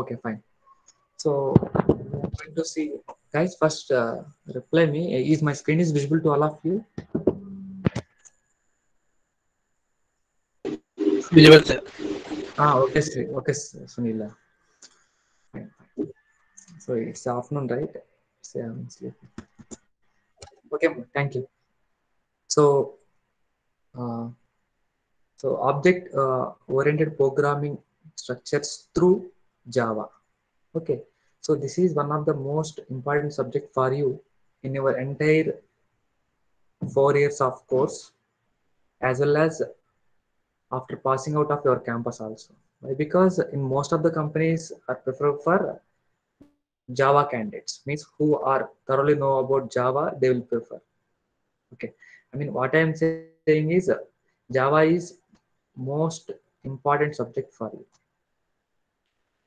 Okay, fine. So I'm going to see, guys. First, reply me. Is my screen is visible to all of you? Visible, sir. Okay, Sri. Okay, Sunila. Fine, fine. So it's afternoon, right? So I'm sleeping. Okay, thank you. So, uh, so object oriented programming structures through Java. Okay. So this is one of the most important subject for you in your entire 4 years of course, as well as after passing out of your campus also. Why? Because in most of the companies are preferred for Java candidates, means who are thoroughly know about Java, they will prefer. Okay. I mean, what I am saying is Java is most important subject for you.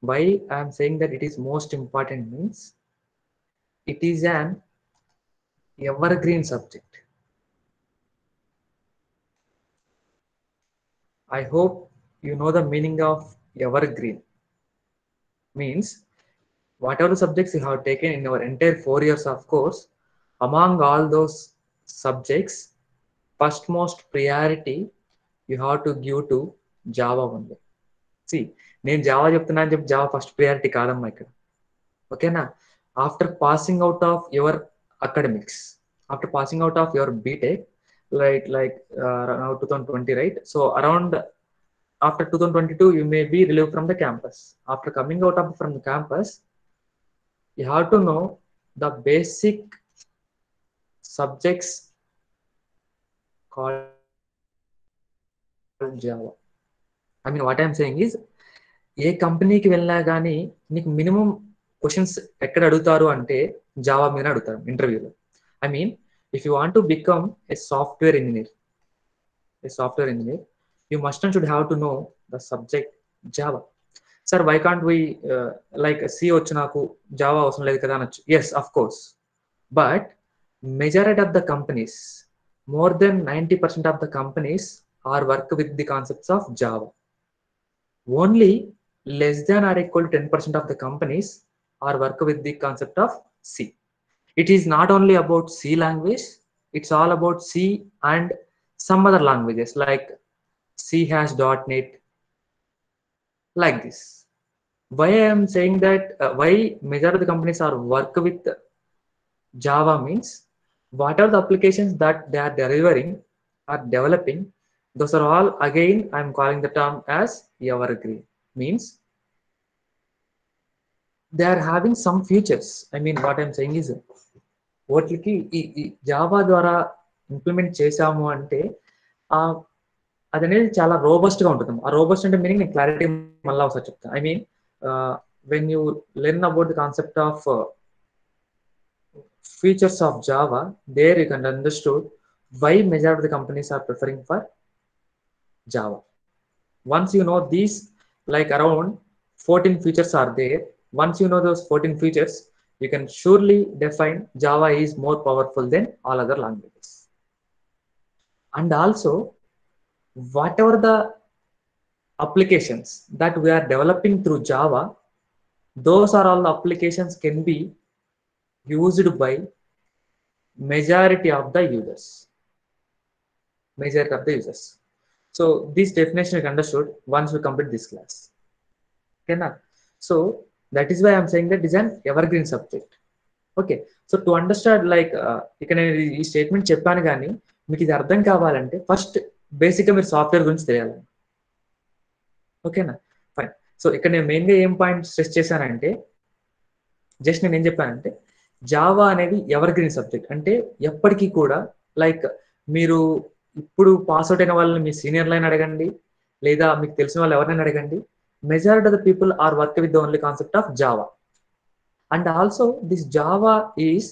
Why I am saying that it is most important means it is an evergreen subject. I hope you know the meaning of evergreen. Means whatever subjects you have taken in your entire 4 years of course, among all those subjects, first most priority you have to give to Java only. See, నేను Java చెప్తున్నా అని చెప్పి Java first priority కాదమ్మా ఇక్కడ. ఓకేనా? After passing out of your academics, after passing out of your BTech, like now 2020, right? So around after 2022 you may be relieved from the campus. After coming out of from the campus, you have to know the basic subjects called Java. I mean, what I'm saying is, ఏ కంపెనీకి వెళ్ళినా కానీ నీకు minimum questions ఎక్కడ అడుగుతారు అంటే Java మీద అడుగుతారు ఇంటర్వ్యూలో. I mean, if you want to become a software engineer, you must and should have to know the subject Java. Sir, why can't why like C వచ్చు నాకు జావా అవసరం లేదు కదా అనొచ్చు. Yes, of course. But majority of the companies, more than 90% of the companies are work with the concepts of Java. Only less than or equal to 10% of the companies are work with the concept of C. It is not only about C language, it's all about C and some other languages like C hash .NET, like this. Why I am saying that, why majority of the companies are work with Java means what are the applications that they are delivering or developing, those are all again I am calling the term as evergreen. Means they are having some features. I mean, what I am saying is వాటికి ఈ Java ద్వారా implement చేసాము అంటే అది అనేది చాలా robust గా ఉంటుంది. ఆ రోబస్ట్ అంటే మీనింగ్ నేను క్లారిటీ మళ్ళీ ఒకసారి చెప్తాను. I mean, when you learn about the concept of features of Java, there you can understood why majority of the companies are preferring for Java. Once you know these, like around 14 features are there. Once you know those 14 features, you can surely define Java is more powerful than all other languages. And also, whatever the applications that we are developing through Java, those are all the applications can be used by majority of the users. Majority of the users. So this definition is understood once we complete this class. Okay, na? So that is why I'm saying that it is an evergreen subject. Okay. So to understand, like ఇక్కడ నేను ఈ statement చెప్పాను కానీ మీకు ఇది అర్థం కావాలంటే first బేసిక్గా మీరు సాఫ్ట్వేర్ గురించి తెలియాలి. ఓకేనా? ఫైన్. సో ఇక్కడ నేను మెయిన్గా ఏం పాయింట్ స్ట్రెస్ చేశానంటే, జస్ట్ నేను ఏం చెప్పానంటే జావా అనేది ఎవర్ గ్రీన్ సబ్జెక్ట్. అంటే ఎప్పటికీ కూడా, లైక్ మీరు ఇప్పుడు పాస్ అవుట్ అయిన వాళ్ళని మీ సీనియర్ లైన్ అడగండి, లేదా మీకు తెలిసిన వాళ్ళు ఎవరైనా అడగండి, majority of the people are work with the only concept of Java. And also this Java is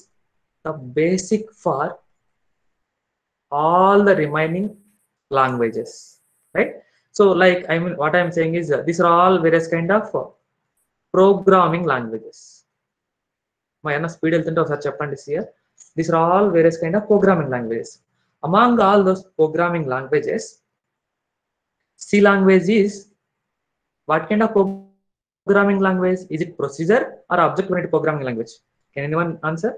the basic for all the remaining languages, right? So like, I mean, what I'm saying is these are all various kind of programming languages. మా అన్న speed వెళ్తుంటే ఒకసారి చెప్పండి సియర్. These are all various kind of programming languages. Among all those programming languages, C language is what kind of programming programming language? Is it procedure or object-oriented programming language? Can anyone answer?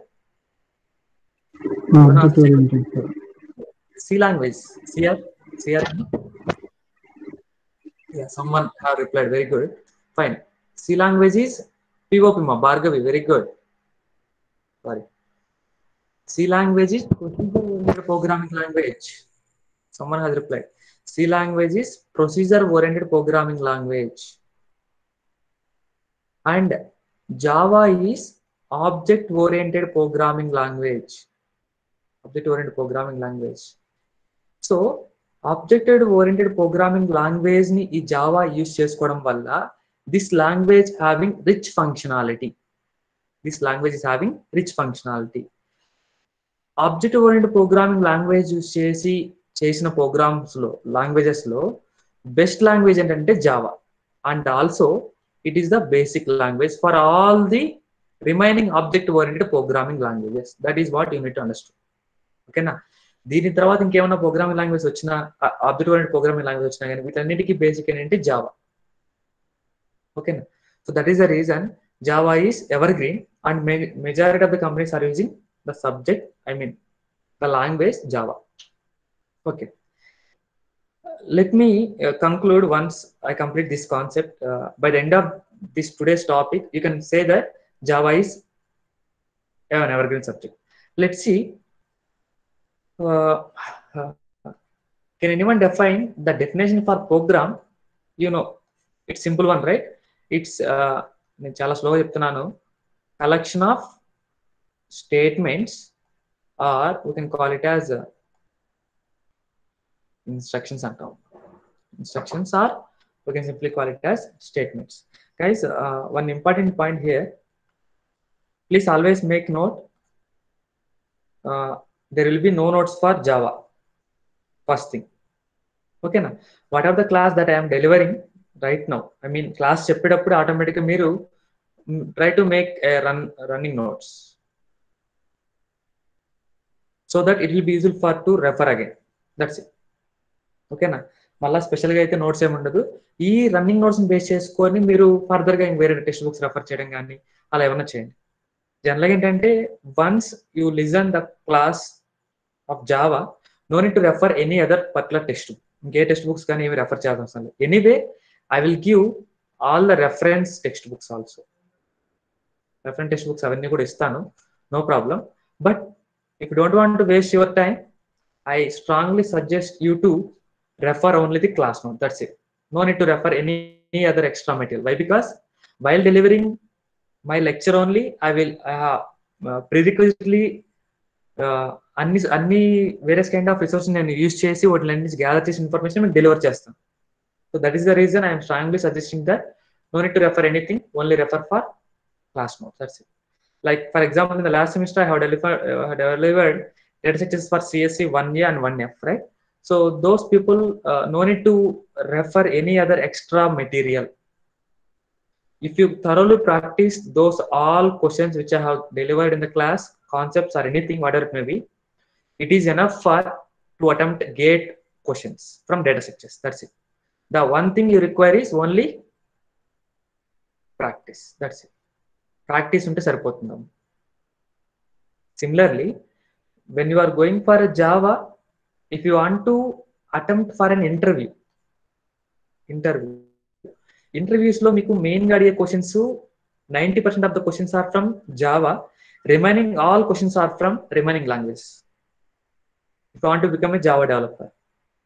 Object oriented. C language. CR? CR? Yeah, someone have replied. Very good. Fine. C language is POPMA. Bhargavi. Very good. Sorry. C language is procedure-oriented programming language. Someone has replied. C language is procedure-oriented programming language. And Java is object-oriented programming language. Object-oriented programming language. So object-oriented programming language ni ఈ Java use చేసుకోవడం వల్ల this language having rich functionality. This language is having rich functionality. Object-oriented programming language use చేసిన programs లో languages లో best language ఏంటంటే Java. And also it is the basic language for all the remaining object oriented programming languages. That is what you need to understand. ఓకేనా? దీని తర్వాత ఇంకేమైనా programming language వచ్చినా, object oriented programming language వచ్చినా కానీ వీటన్నిటికీ basic ఏంటంటే జావా. ఓకేనా? So that is the reason Java is evergreen and majority of the companies are using the subject, I mean the language Java. Okay, let me conclude once I complete this concept. By the end of this today's topic, you can say that Java is an evergreen subject. Let's see. Can anyone define the definition for program? You know, it's simple one, right? It's నేను చాలా స్లోగా చెప్తున్నాను. Collection of statements, or we can call it as instructions antam. Instructions, or we can simply call it as statements. Guys, one important point here, please always make note, there will be no notes for Java. First thing, okay na? Whatever the class that I am delivering right now, I mean class cheppedappudu automatically meeru try to make a running notes so that it will be easy for to refer again. That's it. ఓకేనా? మళ్ళీ స్పెషల్గా అయితే notes ఏమి ఉండదు. ఈ running నోట్స్ని base చేసుకొని మీరు ఫర్దర్గా వేరే టెక్స్ట్ బుక్స్ రెఫర్ చేయడం కానీ అలా ఏమైనా చేయండి. జనరల్గా ఏంటంటే once you listen the class of Java, no need to refer any other particular text book. ఇంకే టెక్స్ట్ బుక్స్ కానీ ఏమి రెఫర్ చేయాల్సిన అవసరం లేదు. Anyway I will give all the reference text books also. Reference text books అవన్నీ కూడా ఇస్తాను, no problem. But if you don't want to waste your time, I strongly suggest you to refer only the class note. That's it. No need to refer any other extra material. Why? Because while delivering my lecture only, I will prerequisitely అన్ని various kind of resource నేను use చేసి వాటిని gather చేసి information నేను deliver చేస్తాను. So that is the reason I'm strongly suggesting that no need to refer anything, only refer for class note. That's it. Like for example, in the last semester I have delivered data structures for CSC 1A and 1F, right? So those people no need to refer any other extra material. If you thoroughly practice those all questions which I have delivered in the class, concepts or anything, whatever it may be, it is enough for to attempt GATE questions from data structures. That's it. The one thing you require is only practice. That's it. Practice unte saripotundam. Similarly, when you are going for a Java, if you want to attempt for an interviews lo meeku main ga adige questions 90% of the questions are from Java, remaining all questions are from remaining languages. If you want to become a Java developer,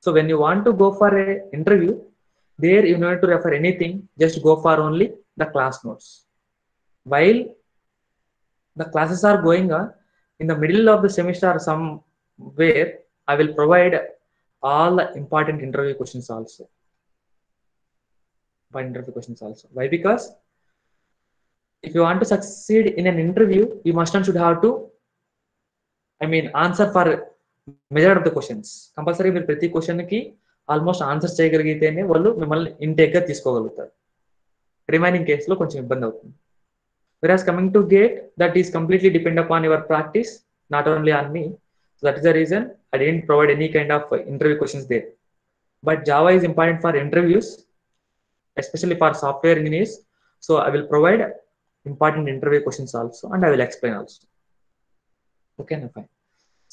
so when you want to go for a interview, there you don't need to refer anything, just go for only the class notes. While the classes are going on, in the middle of the semester or somewhere, I will provide all the important interview questions also. Why? Because if you want to succeed in an interview, you must and should have to, I mean, answer for majority of the questions. Compulsory మీరు ప్రతి question కి almost answer చేయగలిగితేనే వాళ్ళు మిమ్మల్ని intake గా తీసుకోగలుగుతారు. Remaining కేసులో కొంచెం ఇబ్బంది అవుతుంది. Whereas coming to GATE, that is completely depend upon your practice, not only on me. So that is the reason I didn't provide any kind of interview questions there. But Java is important for interviews, especially for software engineers. So I will provide important interview questions also, and I will explain also. Okay, no, fine.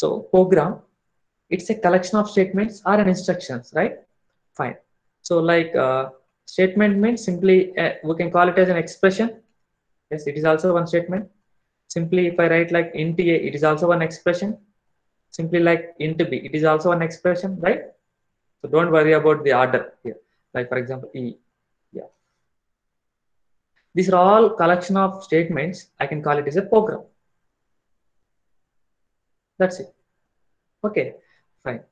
So program, it's a collection of statements or an instructions, right? Fine. So like statement means simply we can call it as an expression. Yes, it is also one statement. Simply if I write like int a, it is also one expression. Simply like int b, it is also one expression, right? So don't worry about the order here. Like for example e, yeah, these are all collection of statements. I can call it as a program. That's it. Okay, fine.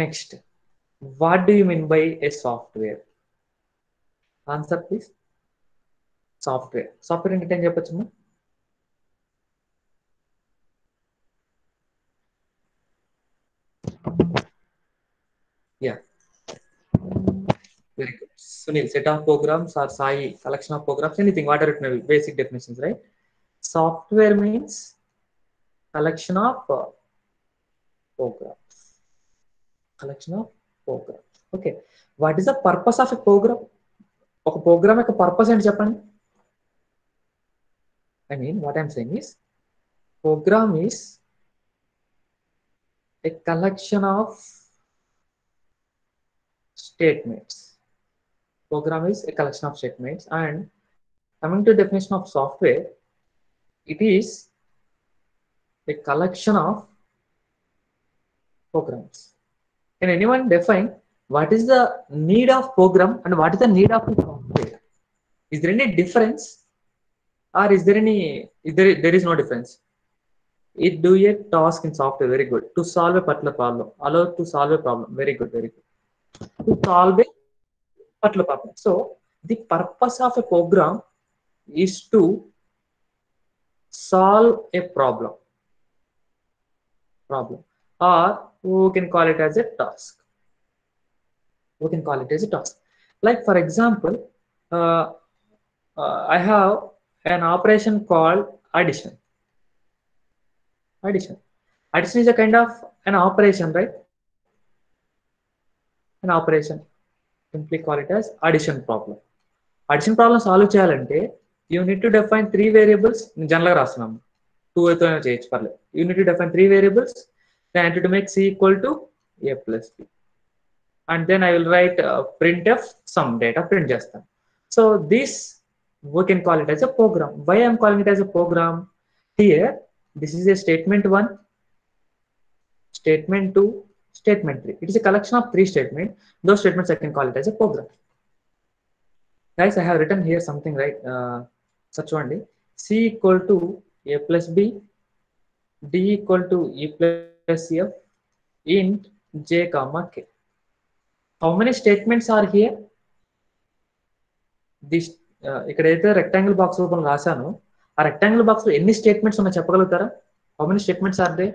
Next, what do you mean by a software? Answer please. Software అంటే ఏం చెప్పొచ్చు? Yeah, very good. Sunil, set of programs or Sai, collection of programs, anything, whatever it may be, basic definitions, right? Software means collection of programs. Collection of programs. Okay. What is the purpose of a program? ఒక programme యొక్క purpose ఏంటి చెప్పండి? I mean, what I'm saying is, program is a collection of statements. Program is a collection of statements, and coming to definition of software, it is a collection of programs. Can anyone define what is the need of program and what is the need of software? Is there any difference, or is there any, there is no difference? It do a task in software, very good. To solve a particular problem, allow to solve a problem, very good, very good. To solve a particular problem. So the purpose of a program is to solve a problem, or we can call it as a task. We can call it as a task. Like for example, I have an operation called addition. Addition is a kind of an operation, right? An operation. Simply call it as addition problem. Addition problem solve చేయాలంటే you need to define three variables. జనరల్గా రాస్తున్నాము, 2 అయితే చేయొచ్చు పర్లేదు. You need to define three variables. Then I need to make c equal to a plus b, and then I will write printf some data print చేస్తాను. So this we can call it as a program. Why I am calling it as a program? Here this is a statement 1, statement 2, statement 3. It is a collection of 3 statements. Those statements I can call it as a program. Guys, I have written here something, right? Such one day, c equal to a plus b, d equal to e plus f, int j comma k. How many statements are here? This ikkadaithe rectangle box రూపంలో రాశాను. ఆ rectangle box లో ఎన్ని statements ఉన్నా చెప్పగలుగుతారా? How many statements are there?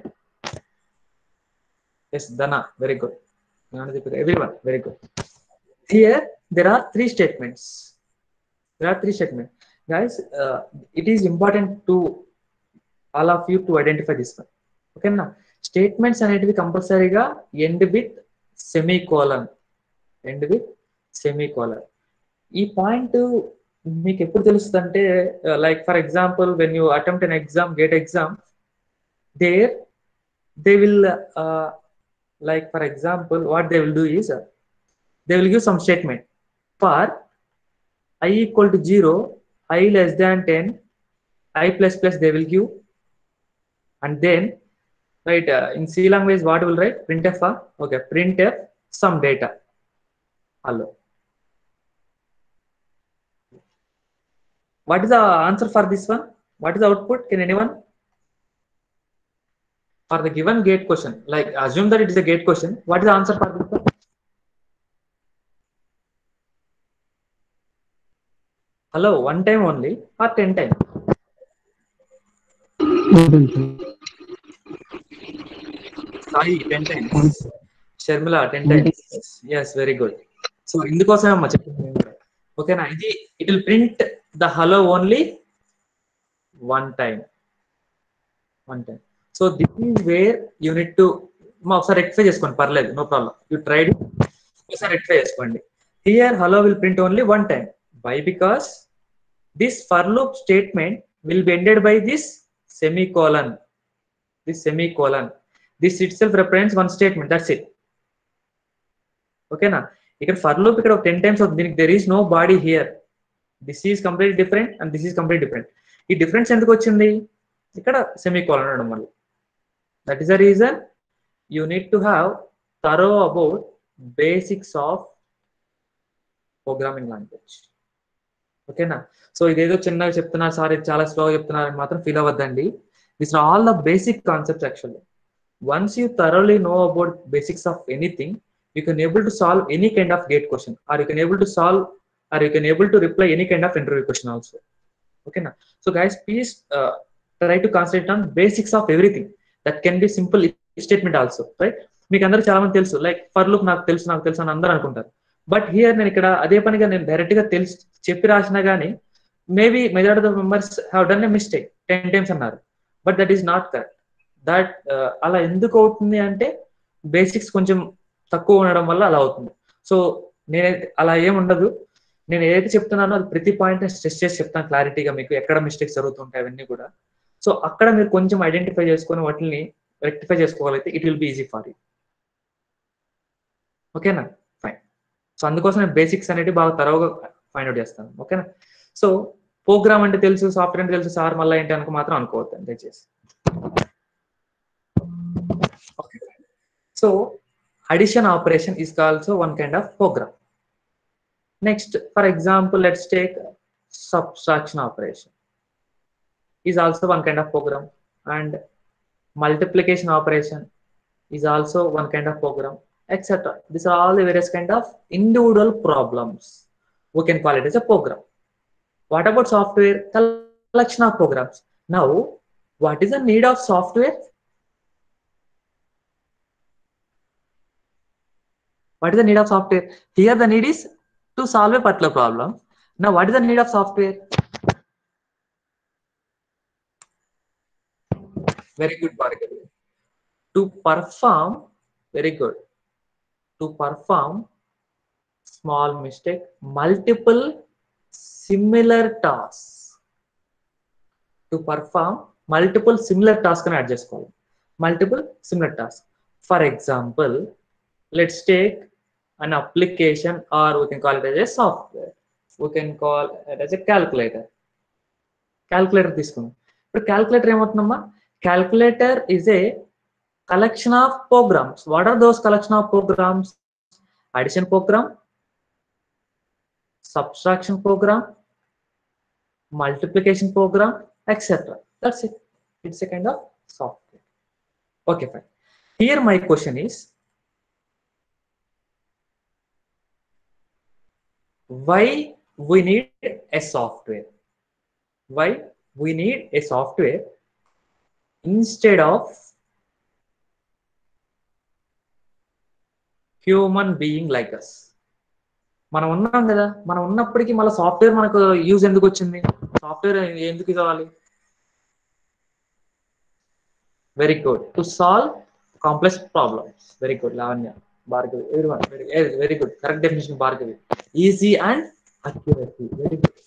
Yes, Dana, very good. Everyone, very good. Here there are 3 statements. There are 3 statements. Guys, it is important to all of you to identify this one. Okay na? Statements అనేటివి కంపల్సరీగా end with semicolon. End with semicolon. ఈ point మీకు ఎప్పుడు తెలుస్తుంది అంటే, like for example when you attempt an exam, GATE exam, there they will like for example what they will do is they will give some statement for I equal to 0, I less than 10, I plus plus they will give, and then right in C language what will write? Printf. Okay, printf some data. Hello, what is the answer for this one? What is the output? Can anyone? For the given gate question, like assume that it is a gate question, what is the answer for this one? Hello, one time only or 10 times? Sai, 10 times. Sharmila, 10 times. Yes, very good. So indukosame amma cheppinu. Okay na, it will print the hello only one time. So this is where you need to ఒకసారి rectify చేసుకోండి, పర్లేదు, no problem. You tried, ఒకసారి rectify చేసుకోండి. Here hello will print only one time. Why? Because This for loop statement will be ended by this semicolon. This semicolon. This itself represents one statement. That's it. Okay na? Here for loop ఇక్కడ 10 times of there is no body here. This is completely different and this is completely different. ఈ difference ఎందుకు వచ్చింది? ఇక్కడ semicolon అనడం వల్ల. That is the reason you need to have thorough about basics of programming language. ఓకేనా? So ఇదేదో చిన్నగా చెప్తున్నారు సార్, ఇది చాలా స్లోగా చెప్తున్నారని మాత్రం feel అవ్వద్దండి. These are all the basic concepts actually. Once you thoroughly know about basics of anything, you can able to solve any kind of gate question, or you can able to solve, or you can able to reply any kind of interview question also. Okay na? So guys, please try to concentrate on basics of everything. That can be simple statement also, right? మీకు అందరూ చాలా మంది తెలుసు, like for loop నాకు తెలుసు అని అందరూ అనుకుంటారు. బట్ హియర్ నేను ఇక్కడ అదే పనిగా నేను డైరెక్ట్ గా చెప్పి రాసినా గానీ maybe majority of the members have done a mistake 10 times అన్నారు. But that is not correct. That అలా ఎందుకు అవుతుంది అంటే బేసిక్స్ కొంచెం తక్కువ ఉండడం వల్ల అలా అవుతుంది. సో నేను అలా ఏముండదు, నేను ఏదైతే చెప్తున్నానో అది ప్రతి పాయింట్ స్ట్రెస్ చేసి చెప్తాను క్లారిటీగా, మీకు ఎక్కడ మిస్టేక్స్ జరుగుతుంటాయి అవన్నీ కూడా. సో అక్కడ మీరు కొంచెం ఐడెంటిఫై చేసుకొని వాటిని రెక్టిఫై చేసుకోగలిగితే it will be easy for you. ఓకేనా? ఫైన్. సో అందుకోసం నేను బేసిక్స్ అనేది బాగా తరవుగా ఫైండ్ అవుట్ చేస్తాను. ఓకేనా? సో ప్రోగ్రామ్ అంటే తెలుసు, సాఫ్ట్వేర్ అంటే తెలుసు సార్, మళ్ళీ ఏంటి అనుకో మాత్రం అనుకోవద్దు దయచేసి. Okay. So addition operation is also one kind of program. Next, for example, let's take subtraction operation is also one kind of program, and multiplication operation is also one kind of program, etc. These are all the various kind of individual problems. We can call it as a program. What about software? Collection of programs. Now, what is the need of software? What is the need of software? Here the need is to solve a particular problem. Now what is the need of software? Very good, Bhargavi. To perform, very good. To perform small mistake, multiple similar tasks. To perform multiple similar tasks can adjust call. Multiple similar tasks. For example, let's take an application, or we can call it as a software. We can call it as a calculator. Calculator తీసుకుందాం. ఇప్పుడు calculator ఏమవుతుందమ్మా? Calculator is a collection of programs. What are those collection of programs? Addition program, subtraction program, multiplication program, etc. That's it. It's a kind of software. Okay, fine. Here my question is, why we need a software? Why we need a software instead of human being like us? మనం ఉన్నాం కదా, మనం ఉన్నప్పటికీ మళ్ళీ software మనకు use ఎందుకు వచ్చింది? Software ఎందుకు కావాలి? Very good. To solve complex problems. Very good Lavanya, Bhargavi, everyone, very good. Correct definition, Bhargavi. Easy and accuracy. Very good.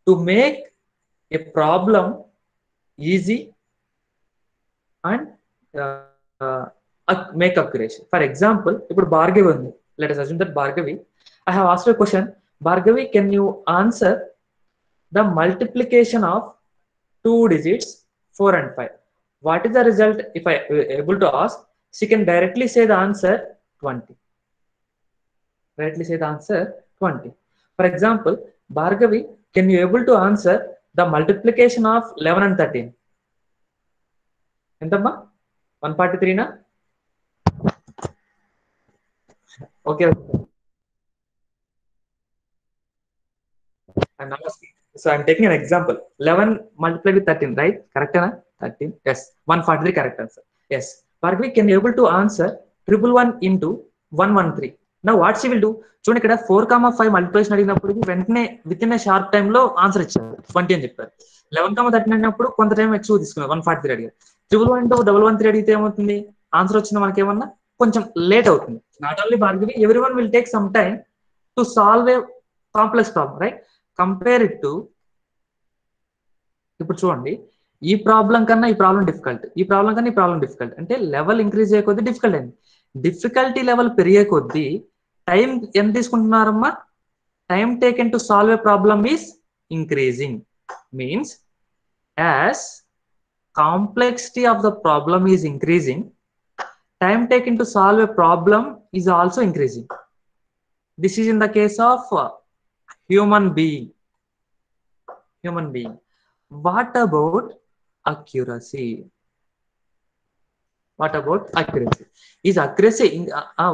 To make a problem easy and make accuracy. For example, ఇప్పుడు Bhargavi ఉంది. Let us assume that Bhargavi, I have asked a question. Bhargavi, can you answer the multiplication of 2 digits 4 and 5? What is the result? If I able to ask, she can directly say the answer 20. Directly say the answer 20. For example, Bhargavi, can you able to answer the multiplication of 11 and 13? Entamma? 143 na? Okay. I'm not asking. So I'm taking an example. 11 multiplied with 13, right? Correct na? 13. Yes. 143 correct answer. Yes. Bhargavi, can you able to answer 111 into 113? Now what she will do? చూడండి, ఇక్కడ 4,5 multiplication అడిగినప్పుడు వెంటనే with in sharp time లో answer ఇచ్చారు 20 అని చెప్పారు. 11,13 అడిగినప్పుడు కొంత టైం ఎక్కువ తీసుకున్నారు, 143 అడిగారు. 111 into 113 అడిగితే ఏమవుతుంది? ఆన్సర్ వచ్చింది మనకి ఏమన్నా కొంచెం లేట్ అవుతుంది. Not only Bhargavi, every one will take some time to solve A complex problem, right? Compare it to, ఇప్పుడు చూడండి, ఈ ప్రాబ్లం కన్నా ఈ ప్రాబ్లం డిఫికల్ట్, ఈ ప్రాబ్లం కన్నా ఈ ప్రాబ్లం డిఫికల్ట్, అంటే లెవెల్ ఇంక్రీజ్ అయ్యే కొద్దీ డిఫికల్ట్ అయింది. డిఫికల్టీ లెవెల్ పెరిగే కొద్దీ టైం ఎంత తీసుకుంటున్నారమ్మా? Time taken to solve a problem is increasing. Means as complexity of the problem is increasing, time taken to solve a problem is also increasing. This is in the case of human being. What about accuracy? Is accuracy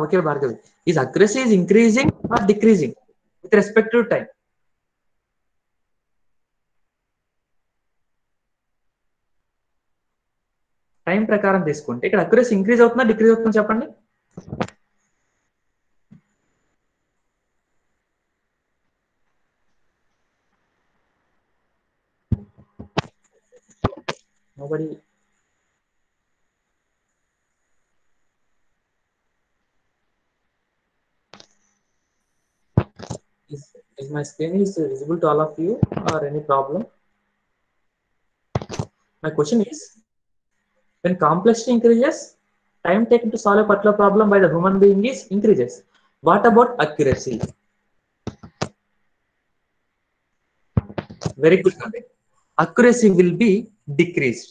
okay Bhargavi, is accuracy is increasing or decreasing with respect to time? Time ప్రకారం తీసుకుంటే ఇక్కడ accuracy increase అవుతుందా decrease అవుతుందా చెప్పండి? Nobody. Is my screen is visible to all of you or any problem? My question is, when complexity increases, time taken to solve a particular problem by the human being is increases. What about accuracy? Very good. Accuracy will be decreased.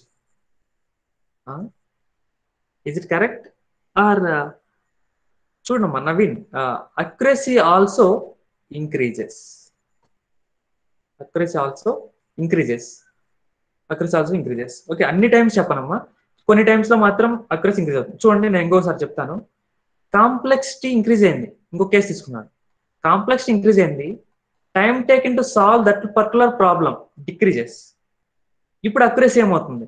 Is it correct? Or చూడమ్మా Naveen, accuracy also increases. Accuracy also increases. Okay, అన్ని times చెప్పనమ్మా, కొన్ని times లో మాత్రం accuracy increase అవుతుంది. చూడండి, నేను ఇంకోసారి చెప్తాను. కాంప్లెక్సిటీ ఇంక్రీజ్ అయింది, ఇంకో కేసు తీసుకున్నాను. కాంప్లెక్సిటీ ఇంక్రీజ్ అయింది, time taken to solve that particular problem decreases. ఇప్పుడు అక్యురసీ ఏమవుతుంది?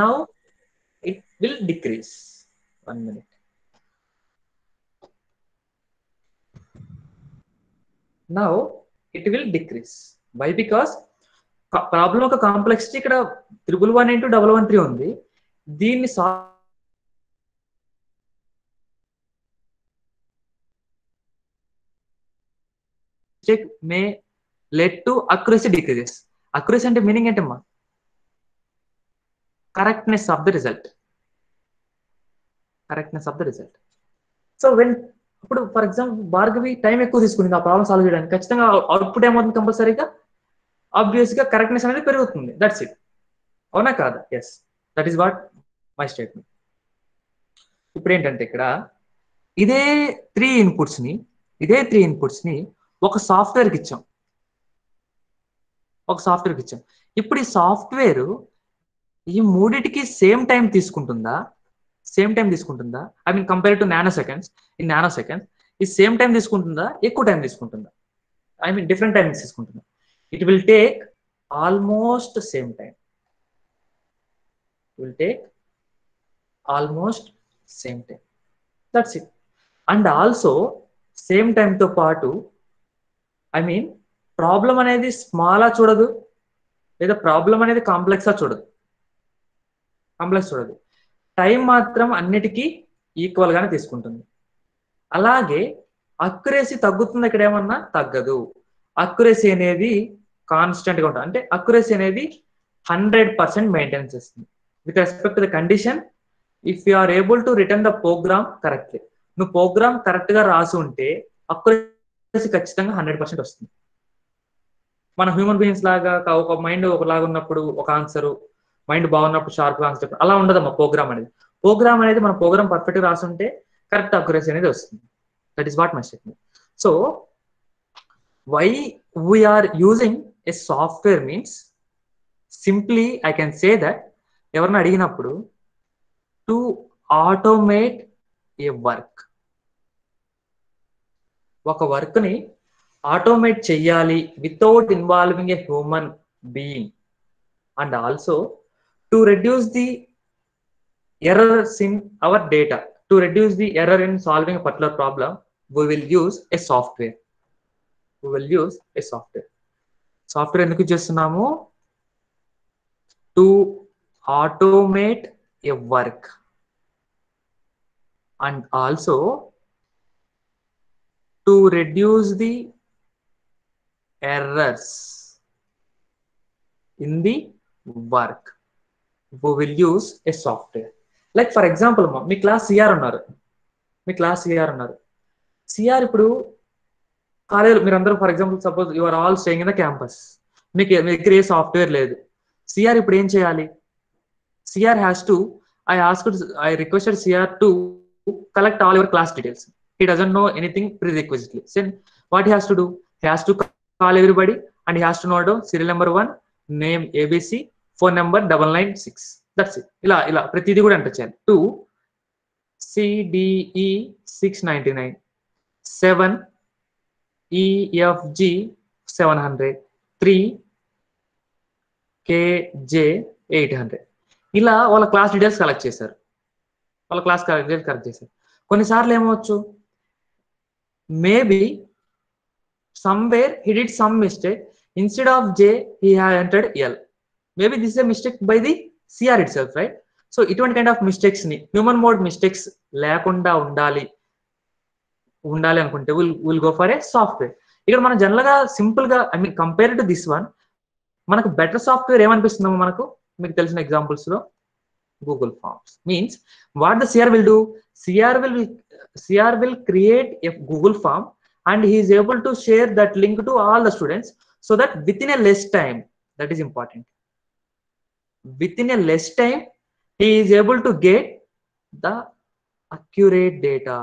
Now it will decrease. 1 minute. Now it will decrease. Why? Because problem ఒక కాంప్లెక్సిటీ ఇక్కడ 111 ఉంది. దీన్ని may led to accuracy decreases. Accuracy అంటే meaning ఏంటమ్మా? Correctness of the result. So when, ఇప్పుడు for example Bhargavi time ఎక్కువ తీసుకుంది ఆ ప్రాబ్లం సాల్వ్ చేయడానికి, ఖచ్చితంగా అవుట్పుట్ ఏమవుతుంది? కంపల్సరీగా ఆబ్వియస్ గా కరెక్ట్నెస్ అనేది పెరుగుతుంది. That's it. అవునా కాదా? Yes, that is what my statement. ఇప్పుడు ఏంటంటే ఇక్కడ ఇదే త్రీ ఇన్పుట్స్ ని ఒక సాఫ్ట్వేర్కి ఇచ్చాం. ఇప్పుడు ఈ సాఫ్ట్వేర్ ఈ మూడిటికి సేమ్ టైం తీసుకుంటుందా? I mean compare to nanoseconds. ఈ సేమ్ టైం తీసుకుంటుందా, ఎక్కువ టైం తీసుకుంటుందా? ఐ మీన్ డిఫరెంట్ టైమ్స్ తీసుకుంటుందా? It will take almost same time. That's it. And also same time తో పాటు, ఐ మీన్ ప్రాబ్లం అనేది స్మాలా చూడదు, లేదా ప్రాబ్లం అనేది కాంప్లెక్సా చూడదు. టైం మాత్రం అన్నిటికీ ఈక్వల్ గానే తీసుకుంటుంది. అలాగే అక్యురసీ తగ్గుతుంది, ఇక్కడ ఏమన్నా తగ్గదు. అక్యురసీ అనేది కాన్స్టెంట్ గా ఉంటుంది. అంటే అక్యురసీ అనేది 100% మెయింటైన్ చేస్తుంది with respect to the condition. If you are able to return the program correctly, నువ్వు ప్రోగ్రామ్ కరెక్ట్ గా రాసి ఉంటే అక్యురసీ ఖచ్చితంగా 100% వస్తుంది. మన హ్యూమన్ బీయింగ్స్ లాగా ఒక మైండ్ ఒకలాగా ఉన్నప్పుడు ఒక ఆన్సర్, మైండ్ బాగున్నప్పుడు షార్ప్ గా ఆన్సర్, అలా ఉండదమ్మా ప్రోగ్రామ్ అనేది. మన ప్రోగ్రామ్ పర్ఫెక్ట్ గా రాసుంటే కరెక్ట్ అక్యురసీ అనేది వస్తుంది. That is what my statement. So why we're using a software means, simply I can say that, ఎవరిని అడిగినప్పుడు టు ఆటోమేట్ ఏ వర్క్, ఒక వర్క్ ని ఆటోమేట్ చెయ్యాలి without involving a human being, and also to reduce the errors in our data, to reduce the error in solving a particular problem, we will use a software. Software ఎందుకు చేస్తున్నాము? To automate a work. and also to reduce the errors in the work, we will use a software. Like for example, మీ class CR ఉన్నారు, CR ఇప్పుడు college మీరందరూ for example suppose you are all staying in the campus, మీకు మీ దగ్గర ఏ software లేదు. CR ఇప్పుడు ఏం చేయాలి? CR has to I requested CR to collect all your class details. He doesn't know anything prerequisitely. So what he has to do? He has to call everybody and he has to know serial number 1, name ABC, phone number 996. That's it. ఇలా ప్రతిదీ కూడా enter చేయాలి. 2 CDE 699, 7 EFG 700, 3 KJ 800. ఇలా వాళ్ళ class details collect చేశారు. కొన్నిసార్లు ఏమవచ్చు, maybe somewhere he did some mistake. Instead of J he had entered L. Maybe this is a mistake by the CR itself, right? So ఇటువంటి kind of mistakes ని, human mode mistakes లేకుండా ఉండాలి అనుకుంటే will go for a software. ఇక్కడ మనం general గా simple గా I mean compare to this one, మనకు బెటర్ సాఫ్ట్వేర్ ఏమనిపిస్తుందో మనకు మీకు తెలిసిన ఎగ్జాంపుల్స్ లో Google Forms. Means what the CR will do, CR will create a Google form and he is able to share that link to all the students, so that within a less time, that is important, within a less time he is able to get the accurate data.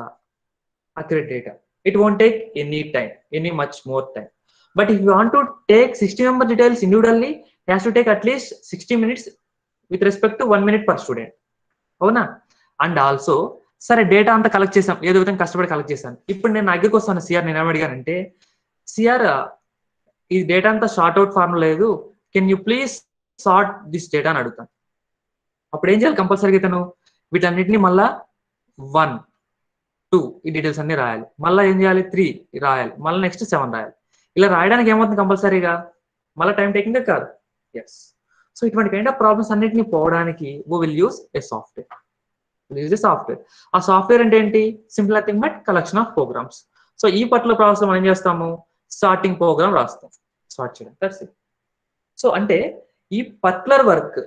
It won't take any much more time. But if you want to take 60 member details individually, it has to take at least 60 minutes with respect to 1 minute per student. అవునా? And also సరే data అంతా collect చేసాం, ఏదో విధంగా కష్టపడి collect చేశాను. ఇప్పుడు నేను దగ్గరికి వస్తాను సిఆర్, నేను ఏమడిగానంటే, సిఆర్ ఈ డేటా అంతా షార్ట్ అవుట్ ఫార్మ్ లేదు, can you please sort this data అని అడుగుతాను. అప్పుడు ఏం చేయాలి? కంపల్సరీగా ఇతను వీటన్నిటిని మళ్ళా 1, 2 ఈ డీటెయిల్స్ అన్ని రాయాలి, మళ్ళీ ఏం చేయాలి? 3 రాయాలి, మళ్ళీ నెక్స్ట్ 7 రాయాలి. ఇలా రాయడానికి ఏమవుతుంది? కంపల్సరీగా మళ్ళీ టైం టేకింగ్ కాదు. ఎస్. సో ఇటువంటి కైండ్ ఆఫ్ ప్రాబ్లమ్స్ అన్నిటిని పోవడానికి we will use a software. ఆ సాఫ్ట్వేర్ అంటే ఏంటి? Simple nothing but collection of programs. So ఈ పర్టికులర్ ప్రాసెస్ మనం ఏం చేస్తాము? సార్టింగ్ ప్రోగ్రామ్ రాస్తాం, సార్ట్ చేయడం. That's it. సో అంటే ఈ పర్టికులర్ వర్క్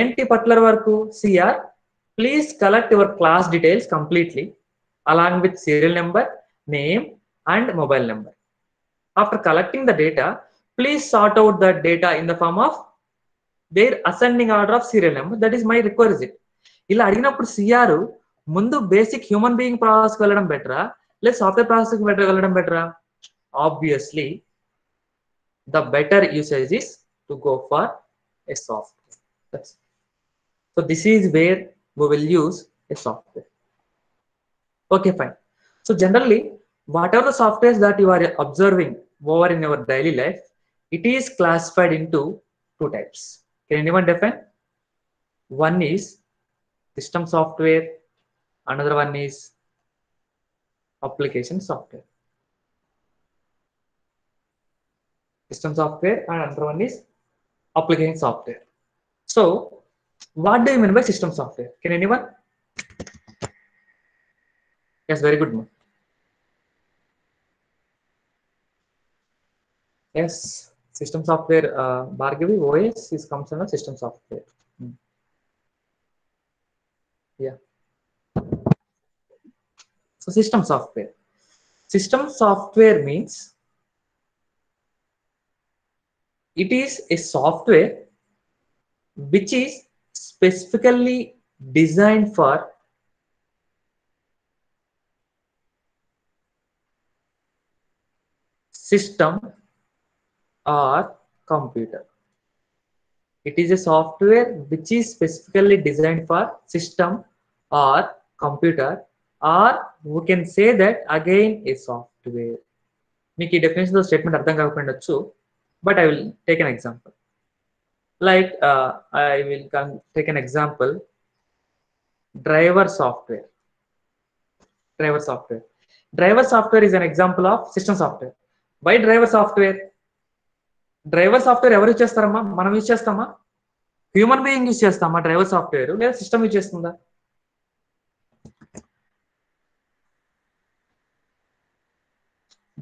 ఏంటి? Particular work CR please collect your class details completely along with serial number, name and mobile number. After collecting the data, please sort out that data in the form of their ascending order of serial number. That is my requisite. ఇలా అడిగినప్పుడు CR ముందు basic human being ప్రాసెస్కి వెళ్ళడం బెటరా, లేదా software ప్రాసెస్కి వెళ్ళడం బెటరా? Obviously the better usage is to go for a software. So this is where we will use a software. Okay, fine. So generally, whatever the softwares that you are observing over in your daily life, it is classified into 2 types. Can anyone define? One is system software, another one is application software. System software and another one is application software. So what do you mean by system software? Can anyone? Yes, very good. Yes, system software, Bhargavi, OS is comes under system software. Yeah. So system software means it is a software which is specifically designed for system or computer. It is a software which is specifically designed for system or computer, or we can say that again a software. మీకు ఈ definition of statement అర్థం కాకపోవచ్చు, but I will take an example. Like I will take an example. Driver software is an example of system software. Why driver software ఎవరు use చేస్తారమ్మా? మనం use చేస్తామా? Human being use చేస్తామా driver software, లేదా system use చేస్తుందా?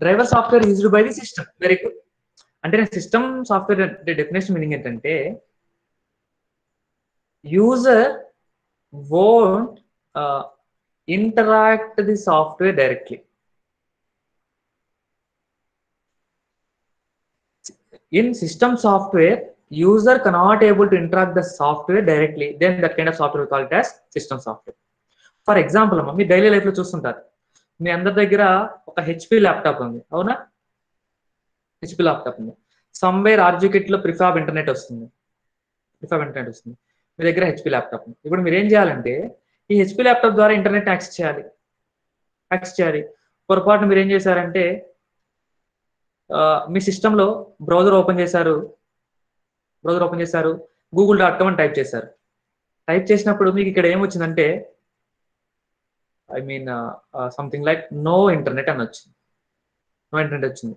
Driver software used by the system. Very good. అంటే నేను system software అంటే డెఫినేషన్ మీనింగ్ ఏంటంటే user won't interact the software directly. In system software, user cannot able to interact the software directly. Then that kind of software we call it as system software. For example, me daily life లో చూస్తుంటారు, మీ అందరి దగ్గర ఒక HP laptop ఉంది, అవునా? HP laptop ఉంది. Somewhere ఆర్జుకెట్ లో ప్రిఫాబ్ internet వస్తుంది, మీ దగ్గర హెచ్పి ల్యాప్టాప్ ఉంది. ఇప్పుడు మీరు ఏం చేయాలంటే ఈ హెచ్పి ల్యాప్టాప్ ద్వారా ఇంటర్నెట్ యాక్సెస్ చేయాలి. పొరపాటున మీరు ఏం చేశారంటే మీ సిస్టంలో బ్రౌజర్ ఓపెన్ చేశారు, google.com అని టైప్ చేశారు. టైప్ చేసినప్పుడు మీకు ఇక్కడ ఏమొచ్చిందంటే సంథింగ్ లైక్ నో ఇంటర్నెట్ అని వచ్చింది.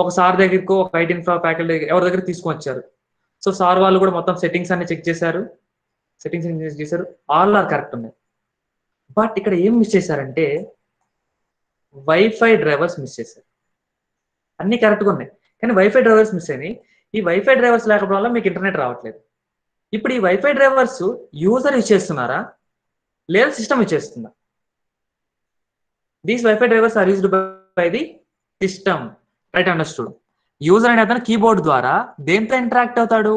ఒక సార్ దగ్గరకు ఒక ఐటీ ఇన్ఫ్రా ఫ్యాకల్టీ ఎవరి దగ్గర తీసుకొని వచ్చారు. సో సార్ వాళ్ళు కూడా మొత్తం సెట్టింగ్స్ అన్ని చెక్ చేశారు, ఆల్ ఆర్ కరెక్ట్ ఉన్నాయి. బట్ ఇక్కడ ఏం మిస్ చేశారంటే వైఫై డ్రైవర్స్ మిస్ చేశారు. అన్ని కరెక్ట్గా ఉన్నాయి కానీ వైఫై డ్రైవర్స్ మిస్ అయినాయి. ఈ వైఫై డ్రైవర్స్ లేకపోవడం వల్ల మీకు ఇంటర్నెట్ రావట్లేదు. ఇప్పుడు ఈ వైఫై డ్రైవర్స్ యూజర్ ఇచ్చేస్తున్నారా లేదా సిస్టమ్ ఇచ్చేస్తుందా? These wifi drivers are used by the system, right? Understood. User అనే అతను కీబోర్డ్ ద్వారా దేంతో ఇంటరాక్ట్ అవుతాడు?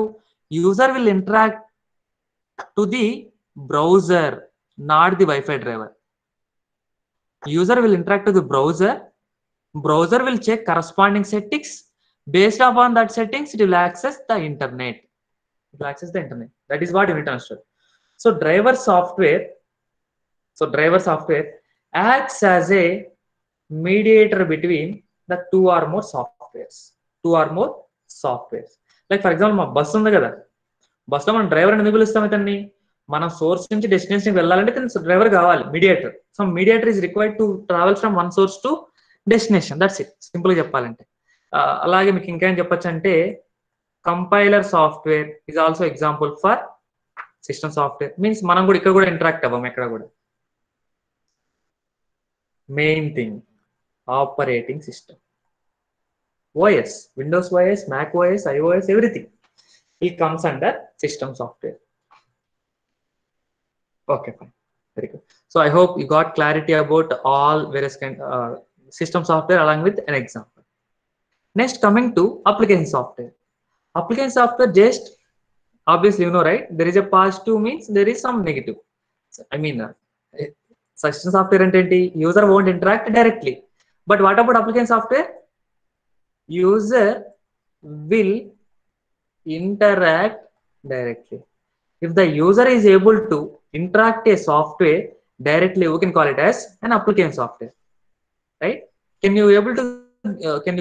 User will interact to the browser, not the wifi driver. User will interact with the browser will check corresponding settings. Based upon that settings, it will access the internet. That is what you need to understand. So driver software acts as a mediator between the two or more softwares. Like for example, మా bus ఉంది కదా, బస్సులో మనం driver అని ఎందుకు పిలుస్తాం? ఇతన్ని మనం సోర్స్ నుంచి డెస్టినేషన్ వెళ్ళాలంటే డ్రైవర్ కావాలి, mediator. So mediator is required to travel from one source to destination. That's it, simple గా చెప్పాలంటే. అలాగే మీకు ఇంకా ఏం చెప్పొచ్చు అంటే compiler software is also example for system software. Means మనం కూడా ఇక్కడ కూడా ఇంటరాక్ట్ అవ్వం ఎక్కడ కూడా. Main thing operating system, OS, Windows OS, Mac OS, iOS, everything it comes under system software. Okay, fine, very good. So I hope you got clarity about all various kind system software along with an example. Next, coming to application software. Application software, just obviously you know, right? There is a positive means there is some negative. System software entity user won't interact directly, but what about application software? User will interact directly. If the user is able to interact a software directly, we can call it as an application software, right? Can you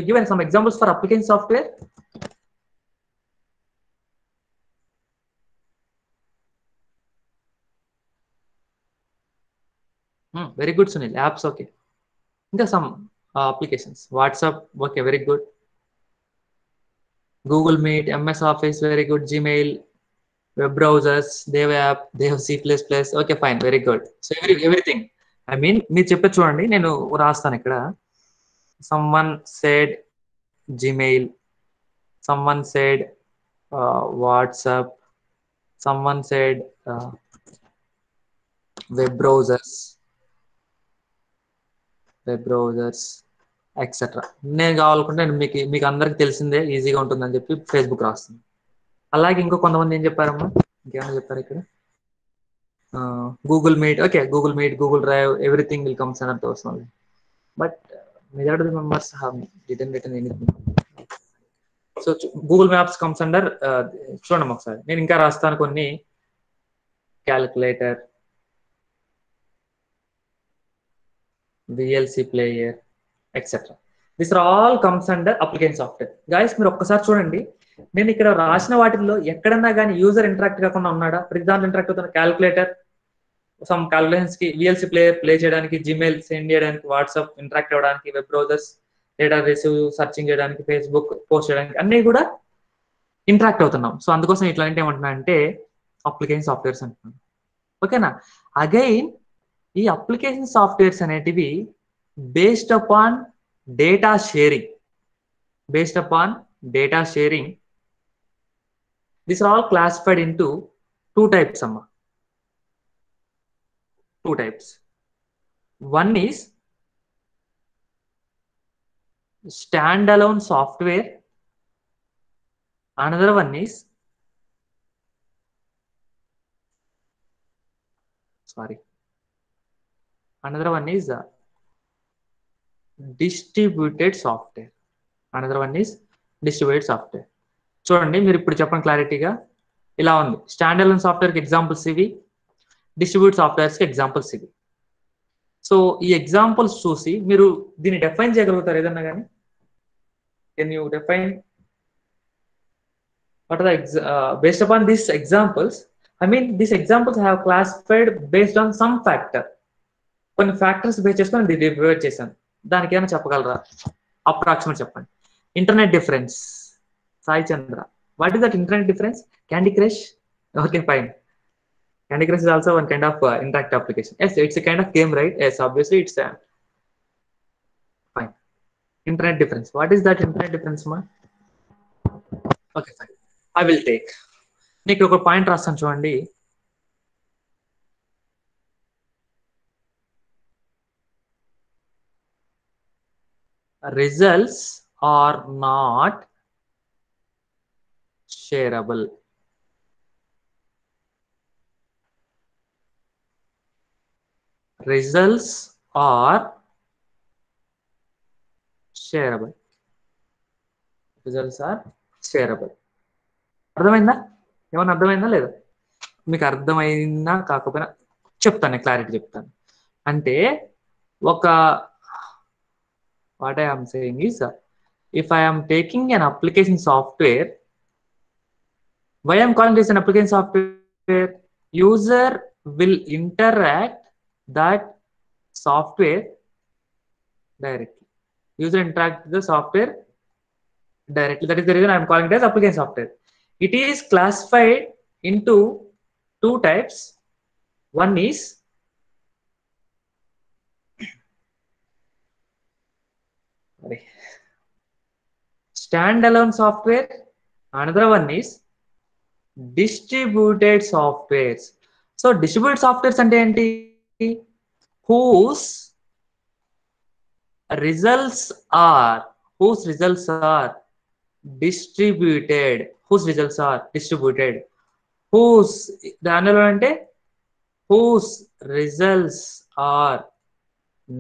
give some examples for application software? Very good, Sunil. Apps, okay. There are some applications. WhatsApp, okay, very good. Google Meet, MS Office, very good. Gmail, web browsers, they have C++. Okay, fine, very good. So everything. మీరు చెప్పచ్చు చూడండి, నేను రాస్తాను ఇక్కడ. Someone said Gmail, someone said WhatsApp, someone said web browsers, etcetera. నేను కావాలనుకుంటే మీకు అందరికి తెలిసిందే, ఈజీగా ఉంటుందని చెప్పి ఫేస్బుక్ రాస్తుంది. అలాగే ఇంకో కొంతమంది ఏం చెప్పారమ్మా, ఇంకేమైనా చెప్పారు ఇక్కడ? Google meet, okay, Google meet, Google drive, everything will comes under those only. But majority of the members have didn't written anything. So Google Maps comes under చూడండి ఒకసారి, నేను ఇంకా రాస్తాను కొన్ని. Calculator, VLC player, etc. These are all comes under application software. Guys, మీరు ఒక్కసారి చూడండి, నేను ఇక్కడ రాసిన వాటిల్లో ఎక్కడన్నా కానీ యూజర్ ఇంటరాక్ట్ కాకుండా ఉన్నాడా? ఫర్ ఎగ్జాంపుల్ ఇంటరాక్ట్ అవుతున్న క్యాలిక్యులేటర్, సమ్ క్యాలిక్యులేషన్స్ కి VLC ప్లేయర్ ప్లే చేయడానికి, జీమెయిల్ సెండ్ చేయడానికి, వాట్సాప్ ఇంటరాక్ట్ అవ్వడానికి, web browsers data receive searching చేయడానికి, ఫేస్బుక్ పోస్ట్ చేయడానికి, అన్ని కూడా ఇంటరాక్ట్ అవుతున్నాం. సో అందుకోసం ఇట్లాంటి ఏమంటున్నా అంటే అప్లికేషన్ సాఫ్ట్వేర్స్ అంటున్నాం. ఓకేనా? అగైన్ ఈ అప్లికేషన్ సాఫ్ట్వేర్స్ అనేటివి based upon data sharing. Based upon data sharing, these are all classified into two types, Amma. Two types. One is standalone software. Another one is another one is distributed software. Another one is distributed software. చూడండి మీరు ఇప్పుడు చెప్పండి క్లారిటీగా. ఇలా ఉంది, standard సాఫ్ట్వేర్కి examples ఇవి, distribute సాఫ్ట్వేర్స్కి examples ఇవి. So ఈ ఎగ్జాంపుల్స్ చూసి మీరు దీన్ని డిఫైన్ చేయగలుగుతారు ఏదన్నా కానీ? Can you define what are the based upon these examples? I mean, these examples have classified based on some factor. కొన్ని ఫ్యాక్టర్స్ బేస్ చేసుకొని డివైడ్ చేశాను. దానికి ఏమైనా చెప్పగలరా? అప్రాక్సిమేట్ చెప్పండి. Internet difference. Sai Chandra, what is that internet difference? Candy crush? Okay, fine. Candy Crush is also one kind of interactive application. Yes, it's a kind of game, right? Yes, obviously it's fine. Internet difference. What is that internet difference, ma? Okay, fine. I will take. Next, ఒక point రాస్తాను చూడండి. Results are not shareable. Results are shareable. Results are shareable. అర్థమైందా? ఏమన్నా అర్థమైందా లేదా? మీకు అర్థమైందా కాకపోయినా చెప్తాను, క్లారిటీ చెప్తాను. అంటే ఒక what I am saying is, if I am taking an application software, why I am calling this an application software? User will interact that software directly. User interact with the software directly. That is the reason I am calling it as application software. It is classified into two types. One is standalone software. Another one is distributed softwares. So distributed softwares ante enti? Whose results are distributed. Whose results are distributed. Whose danalo ante whose results are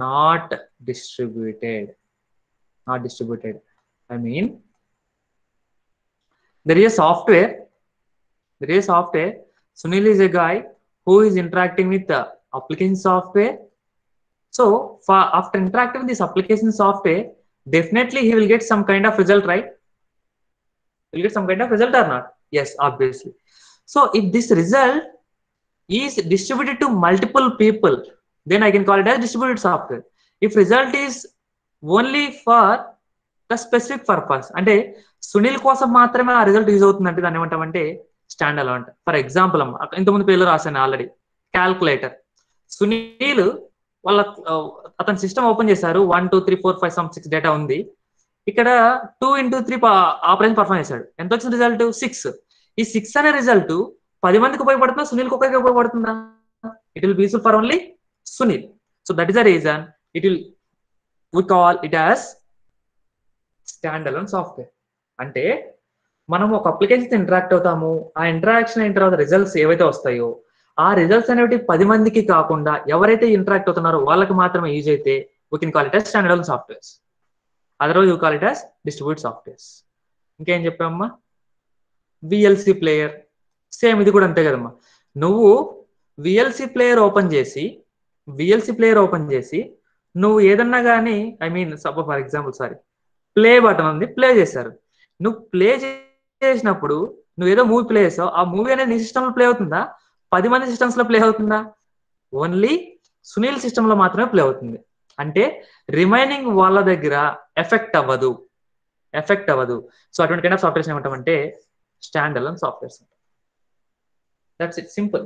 not distributed. Not distributed. I mean, there is a software. Sunil is a guy who is interacting with the application software. So after interacting with this application software, definitely he will get some kind of result, right? He will get some kind of result or not? Yes, obviously. So if this result is distributed to multiple people, then I can call it as distributed software. If result is only for the specific purpose, అంటే సునీల్ కోసం మాత్రమే ఆ result use అవుతుందంటే దాన్ని ఏమంటామంటే stand alone అంట. For example అమ్మ, ఇంతకుముందు పేర్లు రాశాను ఆల్రెడీ. క్యాల్కులేటర్. సునీల్ వాళ్ళ అతని సిస్టమ్ ఓపెన్ చేశారు, 1 2 3 4 5 6 డేటా ఉంది. ఇక్కడ 2 into 3 ఆపరేషన్ పర్ఫామ్ చేశాడు. ఎంత వచ్చిన రిజల్ట్? 6. ఈ 6 అనే రిజల్ట్ 10 మందికి ఉపయోగపడుతుందా, సునీల్కి ఒక్కరికి ఉపయోగపడుతుందా? It will be useful for only Sunil. So that is the reason we call it as standalone software. అంటే మనం ఒక అప్లికేషన్ ఇంటరాక్ట్ అవుతాము, ఆ ఇంటరాక్షన్ అయిన తర్వాత రిజల్ట్స్ ఏవైతే వస్తాయో ఆ రిజల్ట్స్ అనేవి 10 మందికి కాకుండా ఎవరైతే ఇంటరాక్ట్ అవుతున్నారో వాళ్ళకి మాత్రమే యూజ్ అయితే we can call it as standalone softwares. Otherwise we call it as distributed softwares. ఇంకేం చెప్పామమ్మా? VLC player. సేమ్ ఇది కూడా అంతే కదమ్మా. నువ్వు VLC ప్లేయర్ ఓపెన్ చేసి నువ్వు ఏదన్నా కానీ, I mean suppose for example play button ఉంది, ప్లే చేశారు. నువ్వు ప్లే చేసినప్పుడు నువ్వు ఏదో మూవీ ప్లే చేసావు, ఆ మూవీ అనేది నీ సిస్టమ్ లో ప్లే అవుతుందా? 10 మంది సిస్టమ్స్ లో ప్లే అవుతుందా? ఓన్లీ సునీల్ సిస్టమ్ లో మాత్రమే ప్లే అవుతుంది. అంటే రిమైనింగ్ వాళ్ళ దగ్గర ఎఫెక్ట్ అవ్వదు. సో అటువంటి కైండ్ ఆఫ్ సాఫ్ట్వేర్స్ ఏమంటామంటే stand alone softwares. That's it, simple.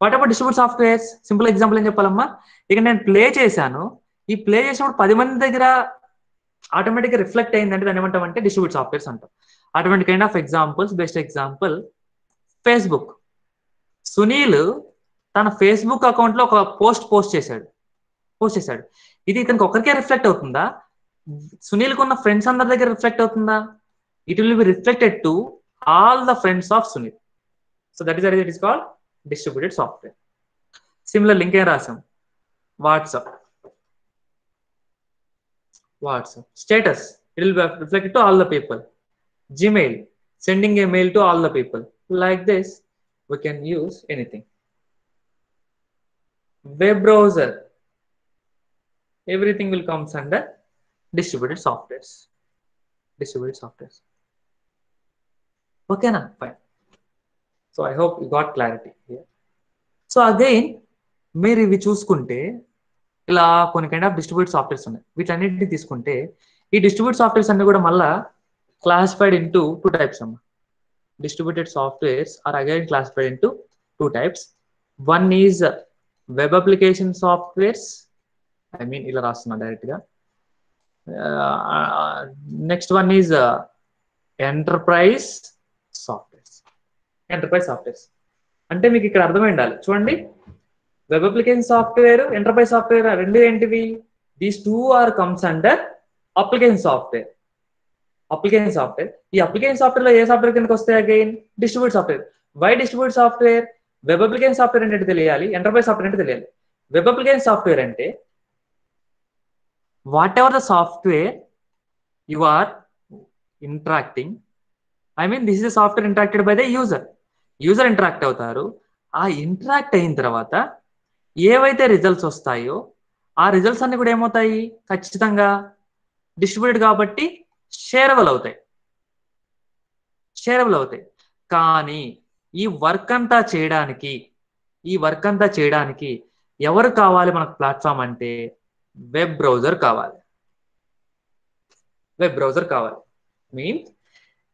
What about distribute softwares? Simple example ఏం చెప్పాలమ్మా? ఇక నేను ప్లే చేశాను, ఈ ప్లే చేసినప్పుడు 10 మంది దగ్గర ఆటోమేటిక్గా రిఫ్లెక్ట్ అయిందంటే దాన్ని ఏమంటామంటే డిస్ట్రిబ్యూట్ సాఫ్ట్వేర్స్ అంటాం. అటువంటి kind of examples, best example Facebook. Sunil తన ఫేస్బుక్ అకౌంట్ లో ఒక పోస్ట్ చేశాడు. ఇది ఇతనికి ఒక్కరికే రిఫ్లెక్ట్ అవుతుందా? సునీల్ కు ఉన్న ఫ్రెండ్స్ అందరి దగ్గర రిఫ్లెక్ట్ అవుతుందా? It will be reflected to all the friends of Sunil. So that is it is called distributed software. Similar link ఏం రాసాం? WhatsApp status, it will be reflected to all the people. Gmail, sending a mail to all the people. Like this, we can use anything. Web browser, everything will comes under distributed softwares. Okay na? Fine. So I hope you got clarity here. So again, మీరు ఇవి చూసుకుంటే ఇలా కొన్ని kind of distribute softwares ఉన్నాయి. వీటన్నిటిని తీసుకుంటే ఈ distribute softwares అన్ని కూడా మళ్ళా classified into two types. Distributed softwares are again classified into two types. One is web application softwares. I mean, ila rastunna direct ga. Next one is enterprise softwares. అంటే మీకు ఇక్కడ అర్థమై ఉండాలి. చూడండి, web application software, enterprise software రెండు ఏంటివి? These two are comes under application software. ఈ application software లో ఏ సాఫ్ట్వేర్ కిందకి వస్తాయి? Again distribute software. Why distribute software? Web application software అంటే తెలియాలి, ఎంటర్ప్రైజ్ సాఫ్ట్వేర్ అంటే తెలియాలి. వెబ్ అప్లికేషన్ సాఫ్ట్వేర్ అంటే whatever the software you are interacting, I mean this is the software interacted by the user interact అవుతారు. ఆ interact అయిన తర్వాత ఏవైతే రిజల్ట్స్ వస్తాయో ఆ రిజల్ట్స్ అన్ని కూడా ఏమవుతాయి? ఖచ్చితంగా డిస్ట్రిబ్యూటెడ్ కాబట్టి షేరబుల్ అవుతాయి. కానీ ఈ వర్క్ అంతా చేయడానికి ఎవరు కావాలి మనకు? ప్లాట్ఫామ్ అంటే వెబ్ బ్రౌజర్ కావాలి. Means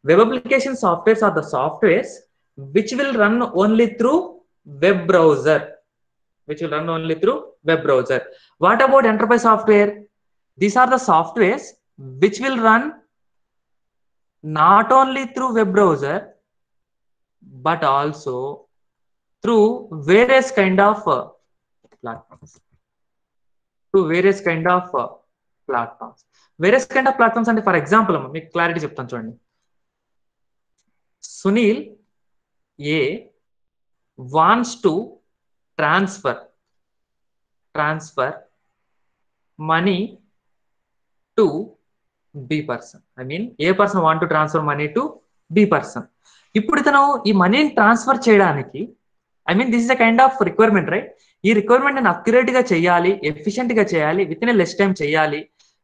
web application softwares are the softwares which will run only through web browser. What about enterprise software? These are the softwares which will run not only through web browser but also through various kind of platforms. Various kind of platforms అంటే for example మీకు clarity చెప్తాను చూడండి. Sunil A wants to transfer money to B person. I mean, A person want to transfer money to B person. ఇప్పుడు ఇతను ఈ మనీని transfer చేయడానికి, I mean this is a kind of requirement, right? ఈ requirement నేను accurate గా చేయాలి, efficient గా చేయాలి, విత్ ఇన్ లెస్ టైం చేయాలి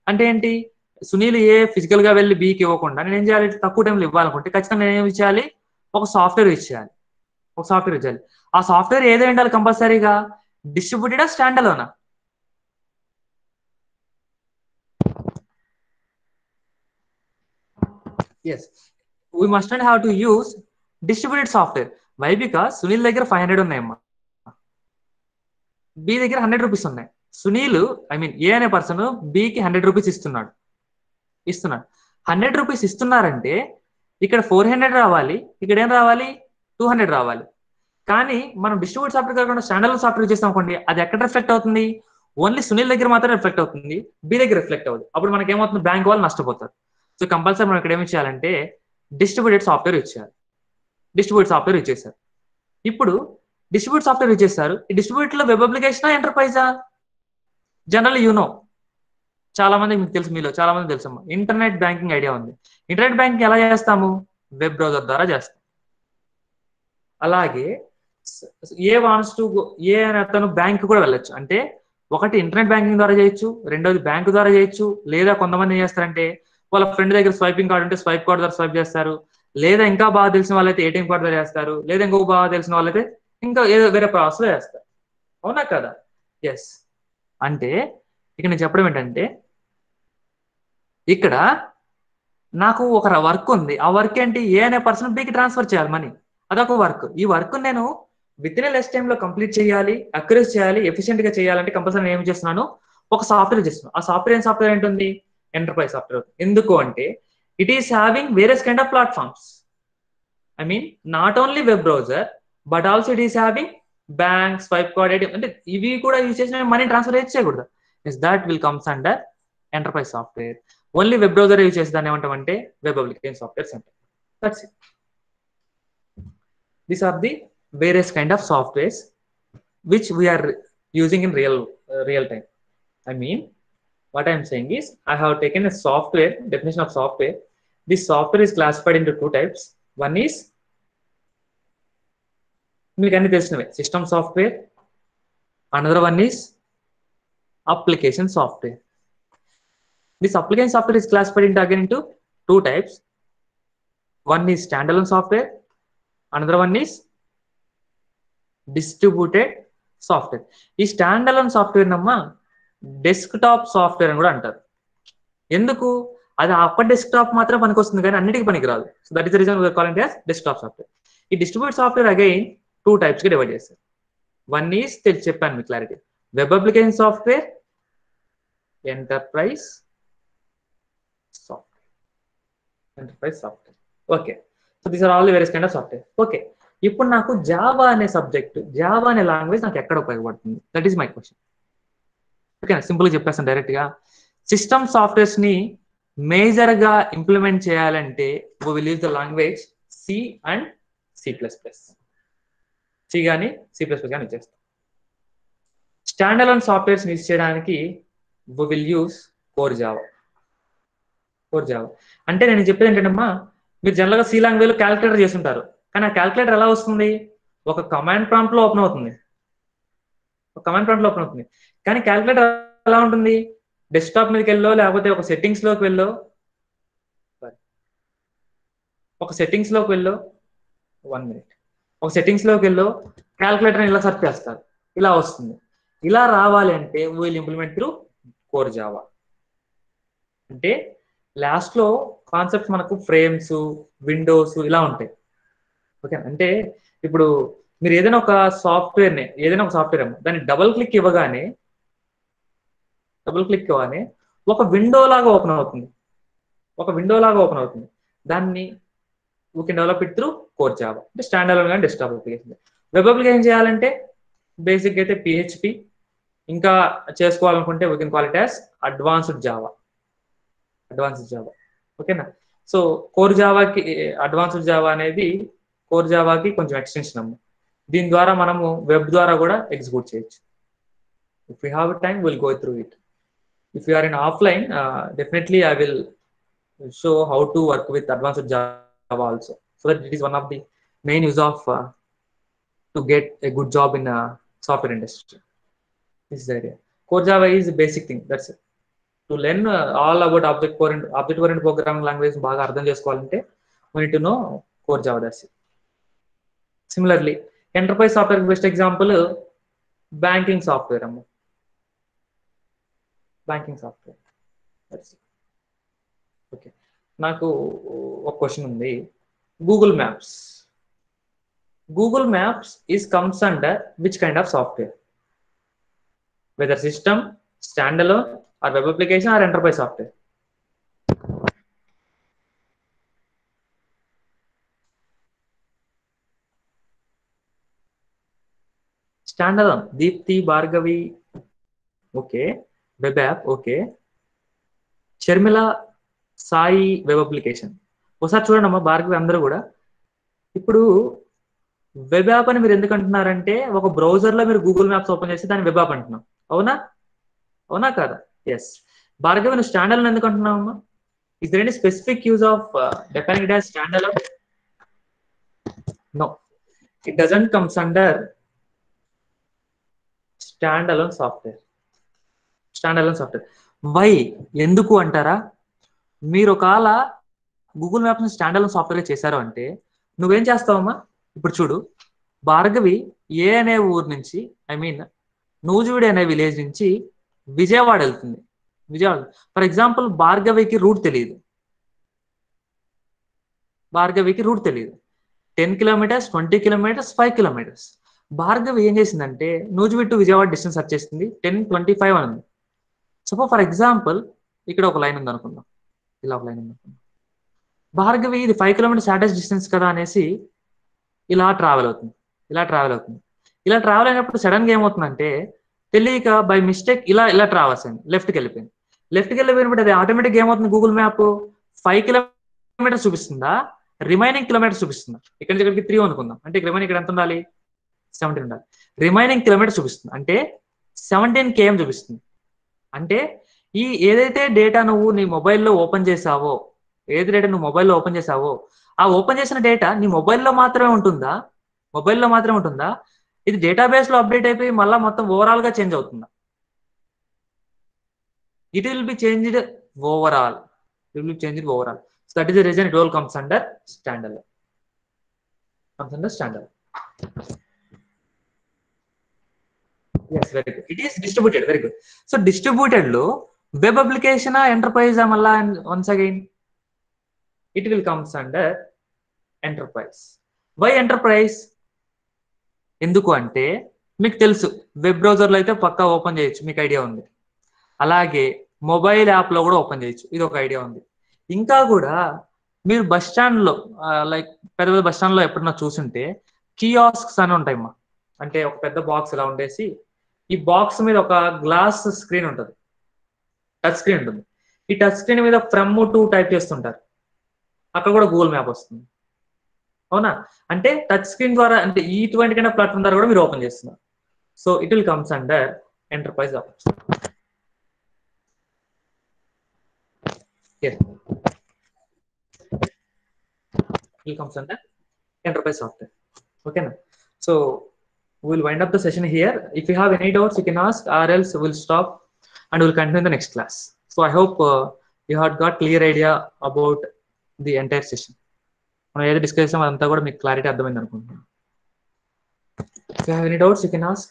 అంటే ఏంటి? సునీల్ ఏ ఫిజికల్ గా వెళ్ళి బీకి ఇవ్వకుండా నేను ఏం చేయాలి? తక్కువ టైంలో ఇవ్వాలనుకుంటే ఖచ్చితంగా నేను ఏమి ఇచ్చేయాలి? ఒక సాఫ్ట్వేర్ ఇచ్చేయాలి. ఆ సాఫ్ట్వేర్ ఏదో ఉండాలి కంపల్సరీగా? డిస్ట్రిబ్యూటెడా, stand అలోనా? Yes, we must not have to use distributed software. Why? Because Sunil దగ్గర 500 ఉన్నాయమ్మా, B దగ్గర 100 రూపీస్ ఉన్నాయి. సునీల్, ఐ మీన్ ఏ అనే పర్సన్ బికి 100 రూపీస్ ఇస్తున్నాడు. 100 రూపీస్ ఇస్తున్నారంటే ఇక్కడ 400 రావాలి, ఇక్కడ ఏం రావాలి? 200 రావాలి. కానీ మనం డిస్ట్రిబ్యూట్ సాఫ్ట్వేర్ కాకుండా స్టాండర్డ్ సాఫ్ట్వేర్ చేస్తాం అనుకోండి, అది ఎక్కడ రిఫ్లెక్ట్ అవుతుంది? ఓన్లీ సునీల్ దగ్గర మాత్రం రిఫ్లెక్ట్ అవుతుంది, బి దగ్గర రిఫ్లెక్ట్ అవుతుంది. అప్పుడు మనకి ఏమవుతుంది? బ్యాంక్ వాళ్ళు నష్టపోతారు. సో కంపల్సరీ మనం ఇక్కడ ఏమి చేయాలంటే డిస్ట్రిబ్యూటెడ్ సాఫ్ట్వేర్ ఇచ్చేయాలి. ఇచ్చేసారు. ఇప్పుడు డిస్ట్రిబ్యూట్ సాఫ్ట్వేర్ ఇచ్చేస్తారు. ఈ డిస్ట్రిబ్యూట్ లో వెబ్ అప్లికేషనా, ఎంటర్ప్రైజా? జనరల్ చాలా మంది మీకు తెలుసు, మీలో చాలా మంది తెలుసమ్మా, ఇంటర్నెట్ బ్యాంకింగ్ ఐడియా ఉంది. ఇంటర్నెట్ బ్యాంకింగ్ ఎలా చేస్తాము? వెబ్ బ్రౌజర్ ద్వారా చేస్తాం. అలాగే ఏ వాంట్స్ టు ఏ అని అతను బ్యాంక్ కూడా వెళ్ళొచ్చు. అంటే ఒకటి ఇంటర్నెట్ బ్యాంకింగ్ ద్వారా చేయొచ్చు, రెండోది బ్యాంకు ద్వారా చేయొచ్చు, లేదా కొంతమంది ఏం చేస్తారంటే వాళ్ళ ఫ్రెండ్ దగ్గర స్వైపింగ్ కార్డు ఉంటే స్వైప్ కార్డు ద్వారా స్వైప్ చేస్తారు, లేదా ఇంకా బాగా తెలిసిన వాళ్ళైతే ఏటీఎం కార్డు ద్వారా చేస్తారు, లేదా ఇంకొక బాగా తెలిసిన వాళ్ళైతే ఇంకా ఏదో వేరే ప్రాసెస్ లో చేస్తారు. అవునా కదా? ఎస్. అంటే ఇక్కడ నేను చెప్పడం ఏంటంటే, ఇక్కడ నాకు ఒక వర్క్ ఉంది. ఆ వర్క్ ఏంటి? ఏ అనే పర్సన్ బికి ట్రాన్స్ఫర్ చేయాలి మనీ. అదొక వర్క్. ఈ వర్క్ నేను విత్ ఇన్ లెస్ టైమ్ లో కంప్లీట్ చేయాలి, అక్యురేట్ చేయాలి, ఎఫిషియెంట్ గా చేయాలంటే కంపల్సరీ నేను ఏం చేస్తున్నాను? ఒక సాఫ్ట్వేర్ చేస్తున్నాను. ఆ సాఫ్ట్వేర్ ఏంటుంది? Enterprise software. ఎందుకు అంటే it is having various kind of platforms. I mean, not only web browser, but also it is having bank, swipe card, ATM. అంటే ఇవి కూడా యూజ్ చేసిన మనీ ట్రాన్స్ఫర్ చేయకూడదు. Yes, that will comes under enterprise software. Only web browser use చేసి దాన్ని ఏమంటామంటే web application softwares అంటాం. That's it. These are the various kind of softwares which we are using in real time. I mean, what I am saying is I have taken a software definition of software. This software is classified into two types. One is మీకు అన్ని తెలిసినవే system software, another one is application software. This application software is classified into again into two types. One is standalone software, another one is distributed software. ఈ standalone software నమ్మ desktop software అని కూడా అంటారు. ఎందుకు? అది అప్పటి డెస్క్టాప్ మాత్రం పనికి వస్తుంది కానీ అన్నిటికీ పనికి రాదు. So that is the reason we are calling it as desktop software. ఈ distribute software again two types గా డివైడ్ చేస్తారు. వన్ ఈస్ చెప్పాను మీకు clarity, web application software, enterprise software. Okay, so these are all the various kind of software. Okay, ఇప్పుడు నాకు Java అనే subject, Java అనే language నాకు ఎక్కడ ఉపయోగపడుతుంది? That is my question. ఓకేనా, సింపుల్ గా చెప్పేస్తాను డైరెక్ట్ గా. సిస్టమ్ సాఫ్ట్వేర్స్ ని మేజర్ గా ఇంప్లిమెంట్ చేయాలంటే we will use the language C and C++. C కానీ C++ కానీ చేస్తాం. స్టాండలోన్ సాఫ్ట్వేర్స్ యూజ్ చేయడానికి we will use core Java. అంటే నేను చెప్పేది ఏంటంటమ్మా, మీరు జనరల్గా సి లాంగ్వేజ్ లో క్యాలిక్యులేటర్ చేస్తుంటారు, కానీ ఆ క్యాలిక్యులేటర్ ఎలా వస్తుంది? ఒక కమాండ్ ప్రాంప్ట్ లో ఓపెన్ అవుతుంది, కానీ క్యాలిక్యులేటర్ ఎలా ఉంటుంది? డెస్క్టాప్ మీదకి వెళ్ళో లేకపోతే ఒక సెట్టింగ్స్ లోకి వెళ్ళో క్యాలిక్యులేటర్ ఇలా సెర్చ్ చేస్తారు, ఇలా వస్తుంది. ఇలా రావాలి అంటే we'll implement through core Java. అంటే లాస్ట్ లో కాన్సెప్ట్స్ మనకు ఫ్రేమ్స్, విండోస్ ఇలా ఉంటాయి. ఓకే, అంటే ఇప్పుడు మీరు ఏదైనా ఒక సాఫ్ట్వేర్ దాన్ని డబుల్ క్లిక్ ఇవ్వగానే ఒక విండో లాగా ఓపెన్ అవుతుంది. దాన్ని we can develop it through core Java. అంటే స్టాండర్డ్ కానీ డెస్క్టాప్ అప్లికేషన్. వెబ్ అప్లికేషన్ చేయాలంటే బేసిక్ అయితే PHP, ఇంకా చేసుకోవాలనుకుంటే we can call it as advanced Java. ఓకేనా, సో కోర్ జావాకి అడ్వాన్స్డ్ జావా అనేది కోర్ జావాకి కొంచెం ఎక్స్టెన్షన్ అమ్మ. దీని ద్వారా మనము వెబ్ ద్వారా కూడా ఎగ్జిక్యూట్ చేయొచ్చు. If you have time will go through it. If you are in offline, definitely I will show how to work with advanced Java also, so that it is one of the main use of to get a good job in software industry. This is the idea. Core Java is a basic thing. That's it. To learn all about object-oriented programming language baga ardham chesukovalante we need to know Core Java. That's it. Similarly, enterprise software best example banking software. Okay, నాకు ఒక question ఉంది. Google Maps is comes under which kind of software? Weather system, standalone, or web application, or enterprise software? Standalone, Deepthi, Bhargavi. Okay, web app. Okay, Sharmila, Sai, web application. ఒకసారి చూడండి అమ్మా భార్గవి అందరూ కూడా. ఇప్పుడు web app అని మీరు ఎందుకు అంటున్నారంటే ఒక బ్రౌజర్ లో మీరు గూగుల్ మ్యాప్స్ ఓపెన్ చేసి దాన్ని వెబ్ యాప్ అంటున్నాం. అవునా కాదా? ఎస్. భార్గవి నువ్వు స్టాండలోన్ ఎందుకు అంటున్నావు అమ్మా? Is there any specific use of defining it as standalone? No, it doesn't comes under standalone software. Why ఎందుకు అంటారా? మీరు ఒకవేళ గూగుల్ మ్యాప్స్ స్టాండలోన్ సాఫ్ట్వేర్ చేశారు అంటే నువ్వేం చేస్తావమ్మా? ఇప్పుడు చూడు, భార్గవి ఏ అనే ఊరు నుంచి, ఐ మీన్ నూజివీడు అనే విలేజ్ నుంచి విజయవాడ వెళ్తుంది. ఫర్ ఎగ్జాంపుల్ భార్గవికి రూట్ తెలియదు. 10 కిలోమీటర్స్, 20 కిలోమీటర్స్, 5 కిలోమీటర్స్. భార్గవి ఏం చేసిందంటే Nuzvid to Vijayawada distance search చేసింది 10, 25 అని ఉంది. Suppose for example, ఇక్కడ ఒక లైన్ ఉంది అనుకుందాం, ఇలా ఒక లైన్ ఉంది అనుకుందాం. భార్గవి ఇది 5 కిలోమీటర్స్ షార్టెస్ట్ డిస్టెన్స్ కదా అనేసి ఇలా ట్రావెల్ అవుతుంది, ఇలా ట్రావెల్ అవుతుంది. ఇలా ట్రావెల్ అయినప్పుడు సడన్ గా ఏమవుతుందంటే తెలియక బై మిస్టేక్ ఇలా ఇలా ట్రావెల్స్ అయింది, లెఫ్ట్కి వెళ్ళిపోయింది. లెఫ్ట్కి వెళ్ళిపోయినప్పుడు అది ఆటోమేటిక్ ఏమవుతుంది, గూగుల్ మ్యాప్ 5 కిలోమీటర్స్ చూపిస్తుందా, రిమైనింగ్ కిలోమీటర్స్ చూపిస్తుందా? ఇక్కడ నుంచి ఇక్కడికి 3 అనుకుందాం, అంటే రిమైనింగ్ ఇక్కడ ఎంత ఉండాలి, 17 ఉండాలి. రిమైనింగ్ కిలోమీటర్స్ చూపిస్తుంది అంటే 17 km చూపిస్తుంది. అంటే ఈ ఏదైతే డేటా నువ్వు నీ మొబైల్లో ఓపెన్ చేసావో, ఏది డేటా నువ్వు మొబైల్లో ఓపెన్ చేసావో, ఆ ఓపెన్ చేసిన డేటా నీ మొబైల్లో మాత్రమే ఉంటుందా, మొబైల్లో మాత్రమే ఉంటుందా, ఇది డేటాబేస్ లో అప్డేట్ అయిపోయి మళ్ళీ మొత్తం ఓవరాల్ గా చేంజ్ అవుతుందా? It will be changed overall, it will be changed overall. So that is the reason it all comes under standard, comes under standard. yes very good, it is distributed, very good. So distributed లో web application enterprise మళ్ళా once again it will comes under enterprise. Why enterprise? ఎందుకు అంటే మీకు తెలుసు web బ్రౌజర్లో అయితే పక్కా open చేయొచ్చు, మీకు ఐడియా ఉంది. అలాగే మొబైల్ యాప్లో కూడా ఓపెన్ చేయొచ్చు, ఇది ఒక ఐడియా ఉంది. ఇంకా కూడా మీరు బస్ స్టాండ్లో లైక్ పెద్ద పెద్ద బస్ స్టాండ్లో ఎప్పుడన్నా చూసుంటే కియాస్క్స్ అని ఉంటాయమ్మా. అంటే ఒక పెద్ద బాక్స్ ఇలా ఉండేసి ఈ బాక్స్ మీద ఒక గ్లాస్ స్క్రీన్ ఉంటుంది, టచ్ స్క్రీన్ ఉంటుంది. ఈ టచ్ స్క్రీన్ మీద ఫ్రమ్ టు టైప్ చేస్తుంటారు, అక్కడ కూడా గూగుల్ మ్యాప్ వస్తుంది. అవునా? అంటే టచ్ స్క్రీన్ ద్వారా, అంటే ఇటువంటి కైనా ప్లాట్ఫామ్ ద్వారా కూడా మీరు ఓపెన్ చేస్తున్నారు. So it will comes under enterprise opportunity. It comes under enterprise software. Okay na? So we'll wind up the session here. If you have any doubts you can ask, or else we'll stop and we'll continue in the next class. So I hope you had got clear idea about the entire session. మనం ఏదో discuss చేసాం అదంతా కూడా మీకు clarity అర్థమైంది అనుకుంటున్నాను. If you have any doubts you can ask.